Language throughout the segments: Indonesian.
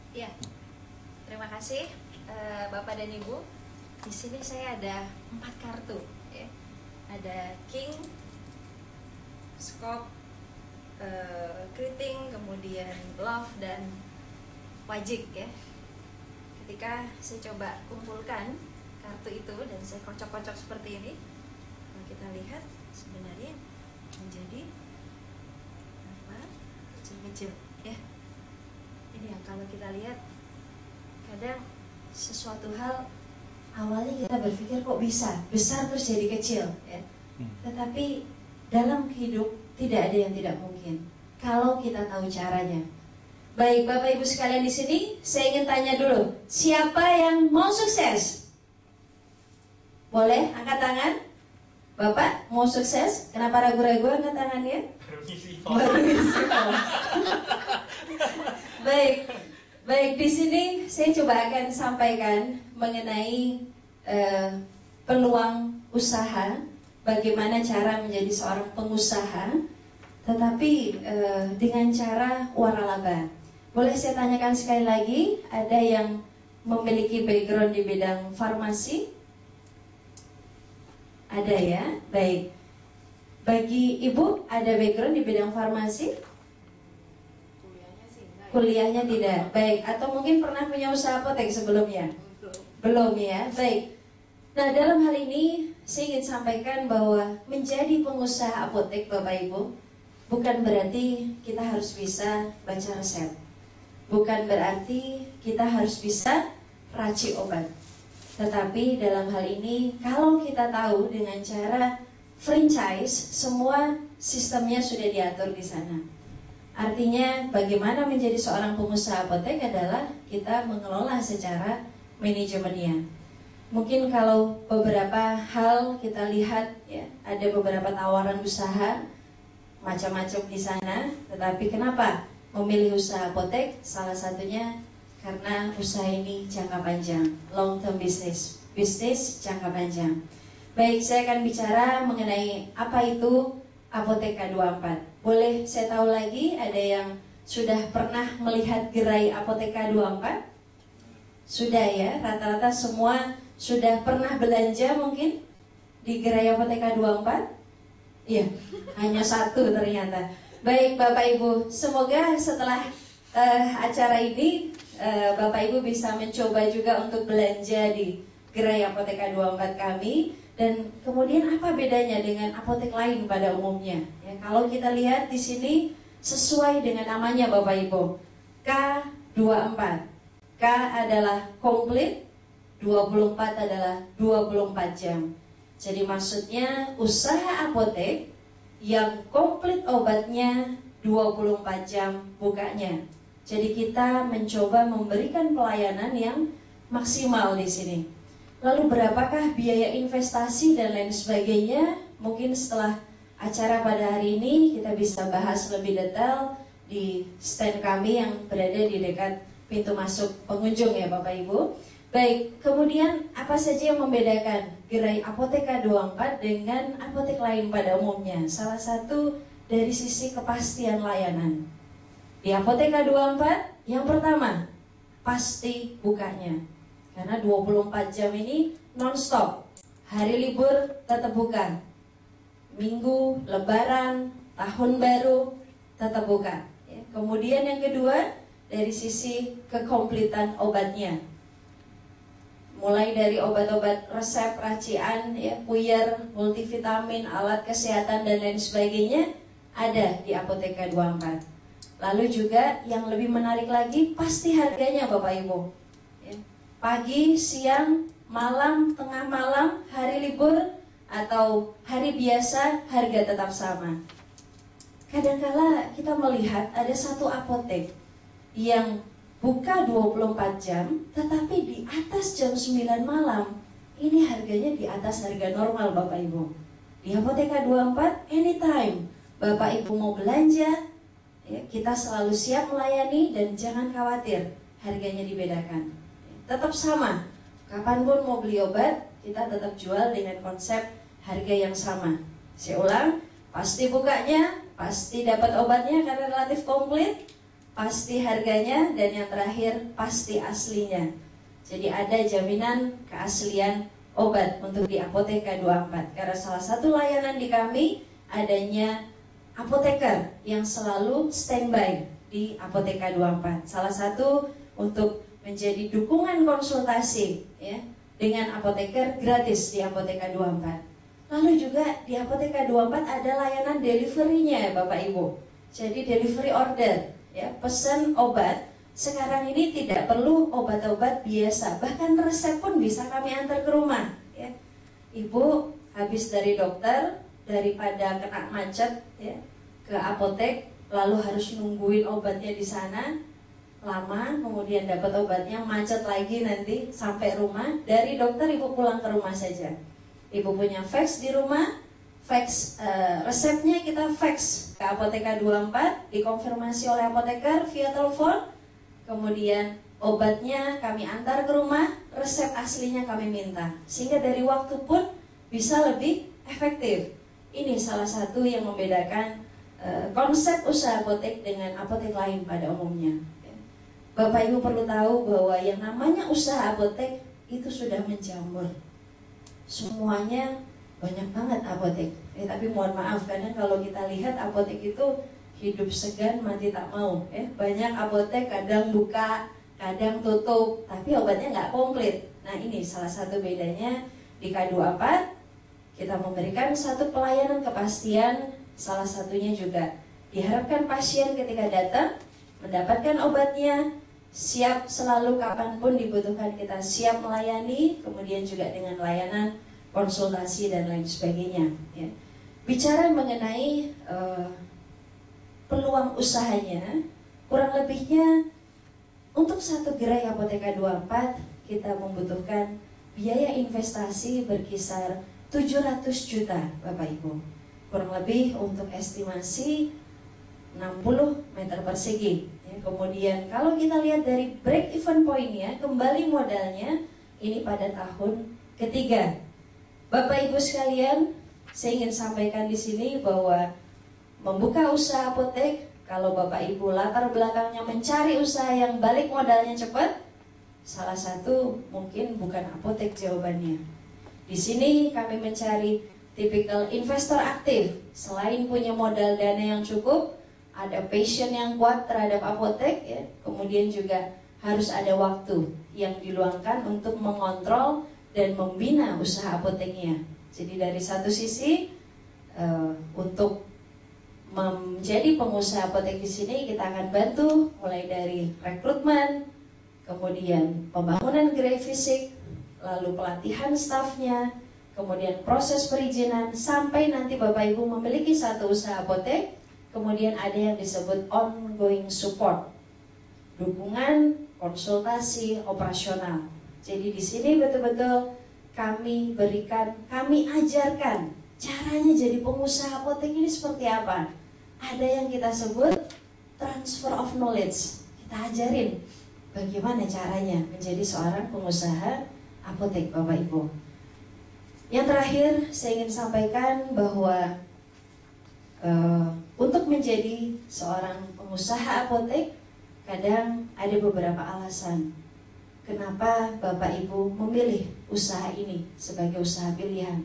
Ya, terima kasih Bapak dan Ibu. Di sini saya ada 4 kartu, ya. Ada King, Scope, Keriting, kemudian Love dan Wajik, ya. Ketika saya coba kumpulkan kartu itu dan saya kocok-kocok seperti ini, kalau kita lihat sebenarnya menjadi apa? Kecil-kecil, ya. Ini yang kalau kita lihat kadang sesuatu hal awalnya kita berpikir kok bisa besar terus jadi kecil, ya. Tetapi dalam hidup tidak ada yang tidak mungkin kalau kita tahu caranya. Baik Bapak Ibu sekalian di sini, saya ingin tanya dulu, siapa yang mau sukses? Boleh angkat tangan? Bapak mau sukses? Kenapa ragu-ragu angkat tangannya? Baik, di sini saya coba akan sampaikan mengenai peluang usaha, bagaimana cara menjadi seorang pengusaha, tetapi dengan cara waralaba. Boleh saya tanyakan sekali lagi, ada yang memiliki background di bidang farmasi? Ada ya, baik. Bagi Ibu, ada background di bidang farmasi? Kuliahnya tidak, baik. Atau mungkin pernah punya usaha apotek sebelumnya? Belum ya, baik. Nah dalam hal ini saya ingin sampaikan bahwa menjadi pengusaha apotek Bapak Ibu bukan berarti kita harus bisa baca resep, bukan berarti kita harus bisa racik obat. Tetapi dalam hal ini kalau kita tahu dengan cara franchise, semua sistemnya sudah diatur di sana. Artinya bagaimana menjadi seorang pengusaha apotek adalah kita mengelola secara manajemennya. Mungkin kalau beberapa hal kita lihat ya, ada beberapa tawaran usaha macam-macam di sana, tetapi kenapa memilih usaha apotek? Salah satunya karena usaha ini jangka panjang, long term business, bisnis jangka panjang. Baik, saya akan bicara mengenai apa itu Apotek K24. Boleh saya tahu lagi, ada yang sudah pernah melihat gerai Apotek K24? Sudah ya, rata-rata semua sudah pernah belanja mungkin di gerai Apotek K24? Iya, hanya satu ternyata. Baik Bapak Ibu, semoga setelah acara ini Bapak Ibu bisa mencoba juga untuk belanja di gerai Apotek K24 kami. Dan kemudian apa bedanya dengan apotek lain pada umumnya? Ya, kalau kita lihat di sini sesuai dengan namanya Bapak Ibu, K24. K adalah komplit, 24 adalah 24 jam. Jadi maksudnya usaha apotek yang komplit obatnya 24 jam bukanya. Jadi kita mencoba memberikan pelayanan yang maksimal di sini. Lalu berapakah biaya investasi dan lain sebagainya? Mungkin setelah acara pada hari ini kita bisa bahas lebih detail di stand kami yang berada di dekat pintu masuk pengunjung ya Bapak Ibu. Baik, kemudian apa saja yang membedakan gerai Apotek K24 dengan apotek lain pada umumnya? Salah satu dari sisi kepastian layanan. Di Apotek K24 yang pertama, pasti bukanya. Karena 24 jam ini non-stop. Hari libur tetap buka. Minggu, lebaran, tahun baru tetap buka. Ya. Kemudian yang kedua, dari sisi kekompletan obatnya. Mulai dari obat-obat resep, racian, ya, puyer, multivitamin, alat kesehatan dan lain sebagainya ada di Apotek K24. Lalu juga yang lebih menarik lagi pasti harganya Bapak Ibu. Ya. Pagi, siang, malam, tengah malam, hari libur, atau hari biasa, harga tetap sama. Kadangkala kita melihat ada satu apotek yang buka 24 jam, tetapi di atas jam 9 malam, ini harganya di atas harga normal Bapak Ibu. Di Apotek K24, anytime Bapak Ibu mau belanja, ya, kita selalu siap melayani dan jangan khawatir, harganya dibedakan. Tetap sama, kapanpun mau beli obat, kita tetap jual dengan konsep harga yang sama. Saya ulang, pasti bukanya, pasti dapat obatnya karena relatif komplit, pasti harganya, dan yang terakhir pasti aslinya. Jadi ada jaminan keaslian obat untuk di Apoteka 24. Karena salah satu layanan di kami adanya apoteker yang selalu standby di Apoteka 24. Salah satu untuk menjadi dukungan konsultasi ya, dengan apoteker gratis di Apoteka 24. Lalu juga di Apoteka 24 ada layanan deliverynya ya Bapak Ibu. Jadi delivery order ya, pesan obat. Sekarang ini tidak perlu obat-obat biasa, bahkan resep pun bisa kami antar ke rumah ya. Ibu habis dari dokter, daripada kena macet ya, ke apotek lalu harus nungguin obatnya di sana lama, kemudian dapat obatnya macet lagi, nanti sampai rumah dari dokter ibu pulang ke rumah saja. Ibu punya fax di rumah, fax resepnya kita fax ke Apoteka 24, dikonfirmasi oleh apoteker via telepon, kemudian obatnya kami antar ke rumah, resep aslinya kami minta, sehingga dari waktu pun bisa lebih efektif. Ini salah satu yang membedakan konsep usaha apotek dengan apotek lain pada umumnya. Bapak Ibu perlu tahu bahwa yang namanya usaha apotek itu sudah menjamur. Semuanya banyak banget apotek. Tapi mohon maaf, kadang kalau kita lihat apotek itu hidup segan mati tak mau. Banyak apotek kadang buka, kadang tutup, tapi obatnya nggak komplit. Nah ini salah satu bedanya di K24. Kita memberikan satu pelayanan kepastian, salah satunya juga diharapkan pasien ketika datang mendapatkan obatnya, siap selalu kapanpun dibutuhkan kita siap melayani, kemudian juga dengan layanan konsultasi dan lain sebagainya. Ya. Bicara mengenai peluang usahanya, kurang lebihnya untuk satu gerai Apoteka 24 kita membutuhkan biaya investasi berkisar 700 juta Bapak Ibu. Kurang lebih untuk estimasi 60 meter persegi ya. Kemudian kalau kita lihat dari break even point-nya, kembali modalnya ini pada tahun ketiga. Bapak Ibu sekalian, saya ingin sampaikan di sini bahwa membuka usaha apotek, kalau Bapak Ibu latar belakangnya mencari usaha yang balik modalnya cepat, salah satu mungkin bukan apotek jawabannya. Di sini kami mencari tipikal investor aktif. Selain punya modal dana yang cukup, ada passion yang kuat terhadap apotek ya. Kemudian juga harus ada waktu yang diluangkan untuk mengontrol dan membina usaha apoteknya. Jadi dari satu sisi untuk menjadi pengusaha apotek di sini kita akan bantu mulai dari rekrutmen, kemudian pembangunan gerai fisik, lalu pelatihan stafnya, kemudian proses perizinan, sampai nanti Bapak Ibu memiliki satu usaha apotek, kemudian ada yang disebut ongoing support, dukungan, konsultasi, operasional. Jadi di sini betul-betul kami berikan, kami ajarkan caranya jadi pengusaha apotek ini seperti apa. Ada yang kita sebut transfer of knowledge, kita ajarin bagaimana caranya menjadi seorang pengusaha apotek Bapak Ibu. Yang terakhir saya ingin sampaikan bahwa untuk menjadi seorang pengusaha apotek kadang ada beberapa alasan kenapa Bapak Ibu memilih usaha ini sebagai usaha pilihan.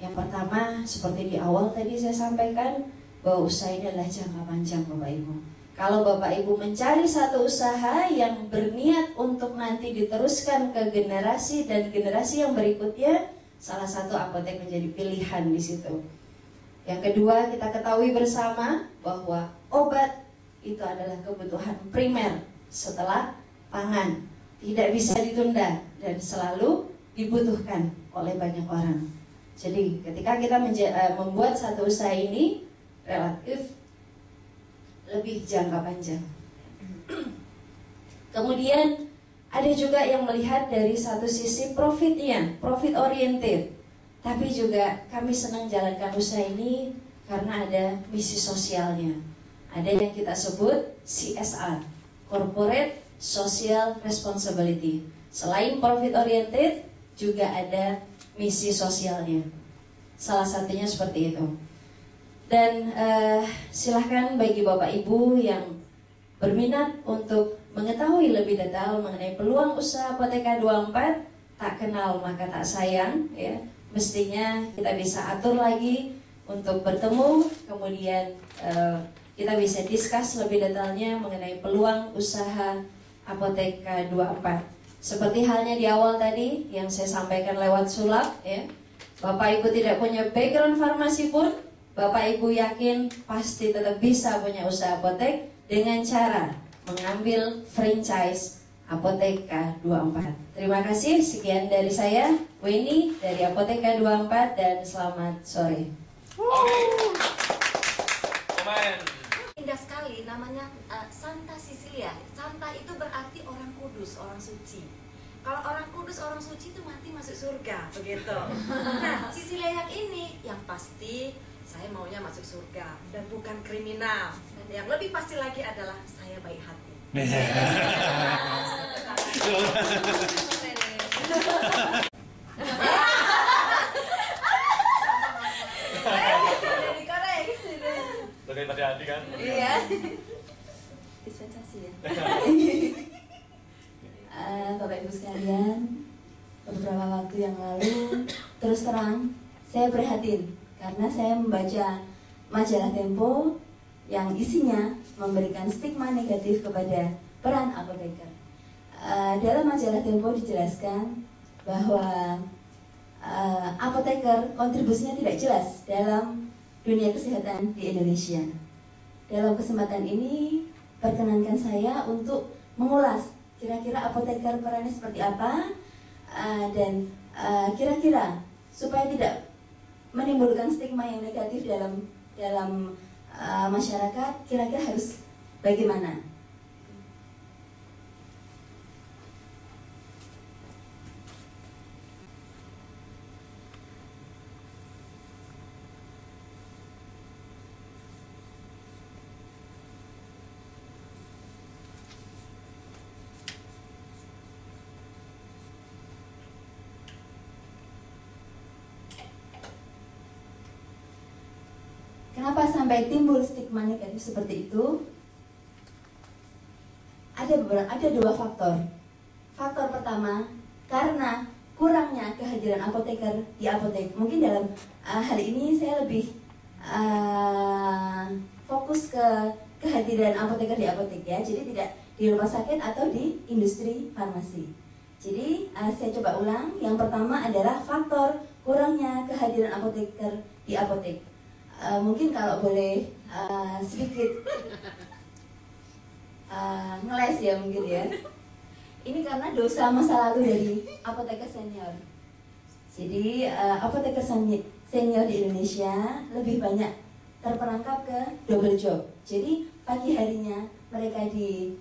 Yang pertama, seperti di awal tadi saya sampaikan, bahwa usaha ini adalah jangka panjang Bapak Ibu. Kalau Bapak Ibu mencari satu usaha yang berniat untuk nanti diteruskan ke generasi dan generasi yang berikutnya, salah satu apotek menjadi pilihan di situ. Yang kedua, kita ketahui bersama bahwa obat itu adalah kebutuhan primer setelah pangan, tidak bisa ditunda dan selalu dibutuhkan oleh banyak orang. Jadi ketika kita membuat satu usaha ini relatif lebih jangka panjang. Kemudian ada juga yang melihat dari satu sisi profitnya, profit oriented. Tapi juga kami senang jalankan usaha ini karena ada misi sosialnya. Ada yang kita sebut CSR, Corporate Social Responsibility. Selain profit oriented, juga ada misi sosialnya. Salah satunya seperti itu. Dan silahkan bagi Bapak Ibu yang berminat untuk mengetahui lebih detail mengenai peluang usaha Apoteka 24, tak kenal maka tak sayang, ya. Mestinya kita bisa atur lagi untuk bertemu, kemudian kita bisa discuss lebih detailnya mengenai peluang usaha Apoteka 24. Seperti halnya di awal tadi yang saya sampaikan lewat sulap, ya. Bapak Ibu tidak punya background farmasi pun, Bapak Ibu yakin pasti tetap bisa punya usaha apotek dengan cara mengambil franchise Apoteka 24. Terima kasih, sekian dari saya, Weni dari Apoteka 24, dan selamat sore. Indah sekali, namanya Santa Cecilia. Santa itu berarti orang kudus, orang suci. Kalau orang kudus, orang suci itu mati masuk surga, begitu. Nah, Cecilia yang ini, yang pasti saya maunya masuk surga dan bukan kriminal. Dan yang lebih pasti lagi adalah saya baik hati. Dari hati kan? Iya. Dispensasi ya. Bapak Ibu sekalian, beberapa waktu yang lalu terus terang saya prihatin karena saya membaca majalah Tempo yang isinya memberikan stigma negatif kepada peran apoteker. Dalam majalah Tempo dijelaskan bahwa apoteker kontribusinya tidak jelas dalam dunia kesehatan di Indonesia. Dalam kesempatan ini perkenankan saya untuk mengulas kira-kira apoteker perannya seperti apa, dan kira-kira supaya tidak menimbulkan stigma yang negatif dalam masyarakat, kira-kira harus bagaimana? Kenapa sampai timbul stigma negatif seperti itu? Ada dua faktor. Faktor pertama, karena kurangnya kehadiran apoteker di apotek. Mungkin dalam hal ini saya lebih fokus ke kehadiran apoteker di apotek, ya. Jadi tidak di rumah sakit atau di industri farmasi. Jadi saya coba ulang. Yang pertama adalah faktor kurangnya kehadiran apoteker di apotek. Mungkin kalau boleh sedikit ngeles ya mungkin ya. Ini karena dosa masa lalu dari apoteker senior. Jadi apoteker senior di Indonesia lebih banyak terperangkap ke double job. Jadi pagi harinya mereka di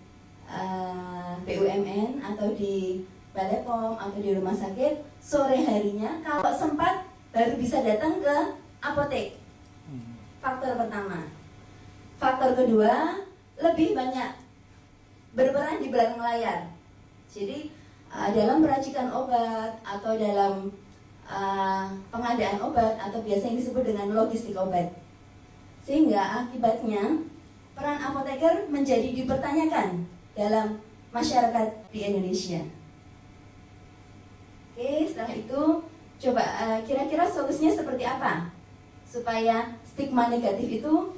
BUMN atau di Balai POM atau di rumah sakit, sore harinya kalau sempat baru bisa datang ke apotek. Faktor pertama. Faktor kedua, lebih banyak berperan di belakang layar. Jadi dalam peracikan obat atau dalam pengadaan obat atau biasa yang disebut dengan logistik obat. Sehingga akibatnya peran apoteker menjadi dipertanyakan dalam masyarakat di Indonesia. Oke, setelah itu coba kira-kira solusinya seperti apa supaya stigma negatif itu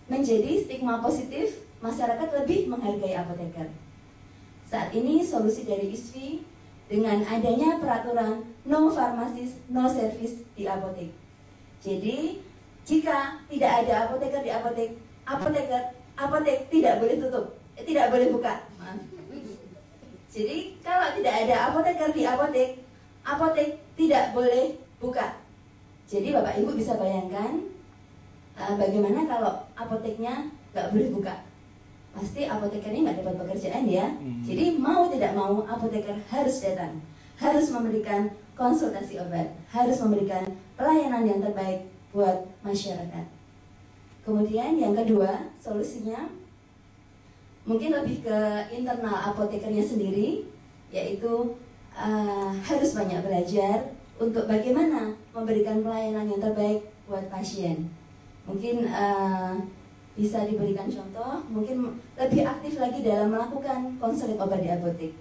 menjadi stigma positif, masyarakat lebih menghargai apoteker. Saat ini solusi dari ISFI dengan adanya peraturan no pharmacist, no service di apotek. Jadi jika tidak ada apoteker di apotek, apotek tidak boleh tutup, tidak boleh buka. Maaf. Jadi kalau tidak ada apoteker di apotek, apotek tidak boleh buka. Jadi Bapak Ibu bisa bayangkan bagaimana kalau apoteknya nggak boleh buka. Pasti apotekernya nggak dapat pekerjaan ya. Jadi mau tidak mau apoteker harus datang, harus memberikan konsultasi obat, harus memberikan pelayanan yang terbaik buat masyarakat. Kemudian yang kedua solusinya mungkin lebih ke internal apotekernya sendiri, yaitu harus banyak belajar untuk bagaimana memberikan pelayanan yang terbaik buat pasien. Mungkin bisa diberikan contoh, mungkin lebih aktif lagi dalam melakukan konseling obat di apotek.